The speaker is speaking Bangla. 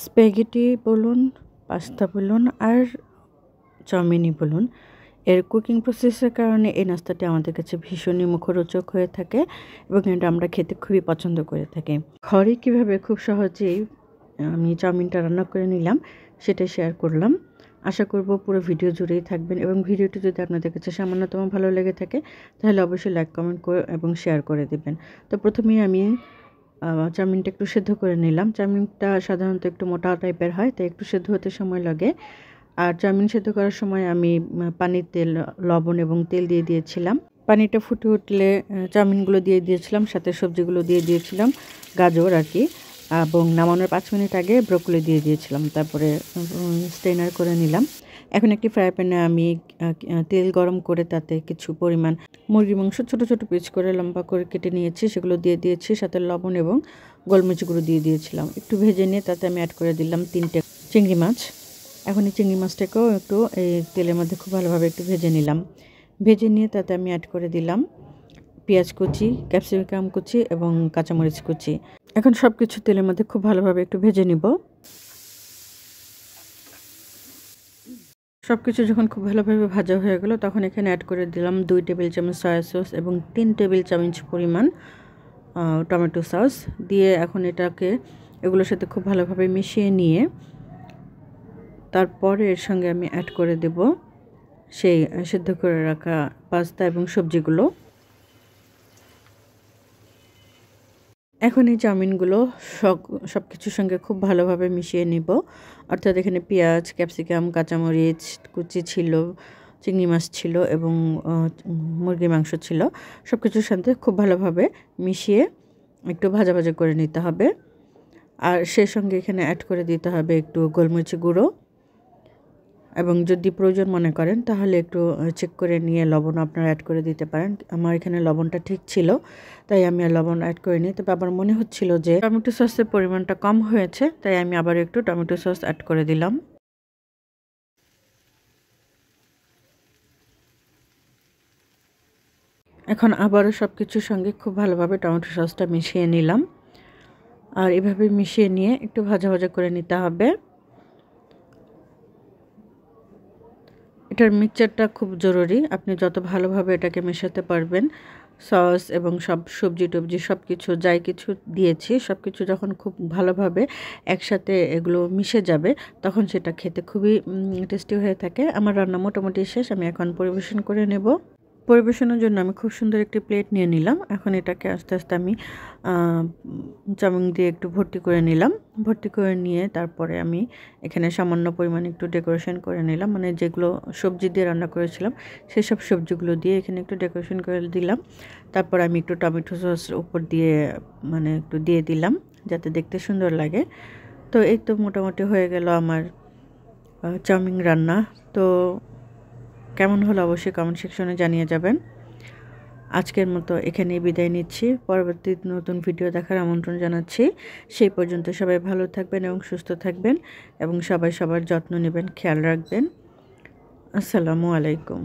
স্প্যাগেটি বলুন, পাস্তা বলুন আর চাউমিনই বলুন, এর কুকিং প্রসেসের কারণে এই নাস্তাটি আমাদের কাছে ভীষণই মুখরোচক হয়ে থাকে এবং এটা আমরা খেতে খুবই পছন্দ করে থাকি। ঘরে কীভাবে খুব সহজেই আমি চাউমিনটা রান্না করে নিলাম সেটা শেয়ার করলাম। আশা করব পুরো ভিডিও জুড়েই থাকবেন এবং ভিডিওটি যদি আপনাদের কাছে সামান্যতম ভালো লেগে থাকে তাহলে অবশ্যই লাইক, কমেন্ট করে এবং শেয়ার করে দেবেন। তো প্রথমেই আমি চাউমিনটা একটু সেদ্ধ করে নিলাম। চাউমিনটা সাধারণত একটু মোটা টাইপের হয়, তাই একটু সেদ্ধ হতে সময় লাগে। আর চাউমিন সেদ্ধ করার সময় আমি পানির তেল, লবণ এবং তেল দিয়ে দিয়েছিলাম। পানিটা ফুটে উঠলে চাউমিনগুলো দিয়ে দিয়েছিলাম, সাথে সবজিগুলো দিয়ে দিয়েছিলাম, গাজর আর কি, এবং নামানোর 5 মিনিট আগে ব্রোকলি দিয়ে দিয়েছিলাম। তারপরে স্টেনার করে নিলাম। এখন একটি ফ্রাই প্যানে আমি তেল গরম করে তাতে কিছু পরিমাণ মুরগির মাংস ছোট ছোট পিস করে লম্বা করে কেটে নিয়েছি, সেগুলো দিয়ে দিয়েছি, সাথে লবণ এবং গোলমরিচগুলো দিয়ে দিয়েছিলাম। একটু ভেজে নিয়ে তাতে আমি অ্যাড করে দিলাম 3টে চিংড়ি মাছ। এখন এই চিংড়ি মাছটাকেও একটু এই তেলের মধ্যে খুব ভালোভাবে একটু ভেজে নিলাম। ভেজে নিয়ে তাতে আমি অ্যাড করে দিলাম পেঁয়াজ কুচি, ক্যাপসিকাম কুচি এবং কাঁচামরিচ কুচি। এখন সব কিছু তেলের মধ্যে খুব ভালোভাবে একটু ভেজে নিব। সব কিছু যখন খুব ভালোভাবে ভাজা হয়ে গেল তখন এখানে অ্যাড করে দিলাম 2 টেবিল চামচ সয়া সস এবং 3 টেবিল চামচ পরিমাণ টমেটো সস দিয়ে এখন এগুলোর সাথে খুব ভালোভাবে মিশিয়ে নিয়ে তারপরে এর সঙ্গে আমি অ্যাড করে দেব সেই সেদ্ধ করে রাখা পাস্তা এবং সবজিগুলো। এখন এই চাউমিনগুলো সব কিছুর সঙ্গে খুব ভালোভাবে মিশিয়ে নিব। অর্থাৎ এখানে পেঁয়াজ, ক্যাপসিকাম, কাঁচামরিচ কুচি ছিল, চিংড়ি মাছ ছিল এবং মুরগির মাংস ছিল। সব কিছুর সাথে খুব ভালোভাবে মিশিয়ে একটু ভাজা ভাজা করে নিতে হবে। আর সেই সঙ্গে এখানে অ্যাড করে দিতে হবে একটু গোলমরিচ গুঁড়ো, এবং যদি প্রয়োজন মনে করেন তাহলে একটু চেক করে নিয়ে লবণ আপনারা অ্যাড করে দিতে পারেন। আমার এখানে লবণটা ঠিক ছিল, তাই আমি আর লবণ অ্যাড করিনি। তবে আবার মনে হচ্ছিল যে টমেটো সসের পরিমাণটা কম হয়েছে, তাই আমি আবার একটু টমেটো সস অ্যাড করে দিলাম। এখন আবারও সব কিছুর সঙ্গে খুব ভালোভাবে টমেটো সসটা মিশিয়ে নিলাম। আর এভাবে মিশিয়ে নিয়ে একটু ভাজা ভাজা করে নিতে হবে। এটার মিক্সচারটা খুব জরুরি। আপনি যত ভালোভাবে এটাকে মেশাতে পারবেন, সস এবং সব সবজি-টবজি সব কিছু যাই কিছু দিয়েছি সব কিছু যখন খুব ভালোভাবে একসাথে এগুলো মিশে যাবে তখন সেটা খেতে খুবই টেস্টি হয়ে থাকে। আমার রান্না মোটামুটি শেষ। আমি এখন পরিবেশন করে নেব। পরিবেশনের জন্য আমি খুব সুন্দর একটি প্লেট নিয়ে নিলাম। এখন এটাকে আস্তে আস্তে আমি চাউমিন দিয়ে একটু ভর্তি করে নিলাম। ভর্তি করে নিয়ে তারপরে আমি এখানে সামান্য পরিমাণে একটু ডেকোরেশন করে নিলাম, মানে যেগুলো সবজি দিয়ে রান্না করেছিলাম সেসব সবজিগুলো দিয়ে এখানে একটু ডেকোরেশন করে দিলাম। তারপর আমি একটু টমেটো সস উপর দিয়ে মানে একটু দিয়ে দিলাম যাতে দেখতে সুন্দর লাগে। তো এই তো মোটামুটি হয়ে গেল আমার চাউমিন রান্না। তো কেমন হলো অবশ্যই কমেন্ট সেকশনে জানিয়ে যাবেন। আজকের মতো এখানেই বিদায় নিচ্ছি। পরবর্তী নতুন ভিডিও দেখার আমন্ত্রণ জানাচ্ছি। সেই পর্যন্ত সবাই ভালো থাকবেন এবং সুস্থ থাকবেন এবং সবাই সবার যত্ন নেবেন, খেয়াল রাখবেন। আসসালামু আলাইকুম।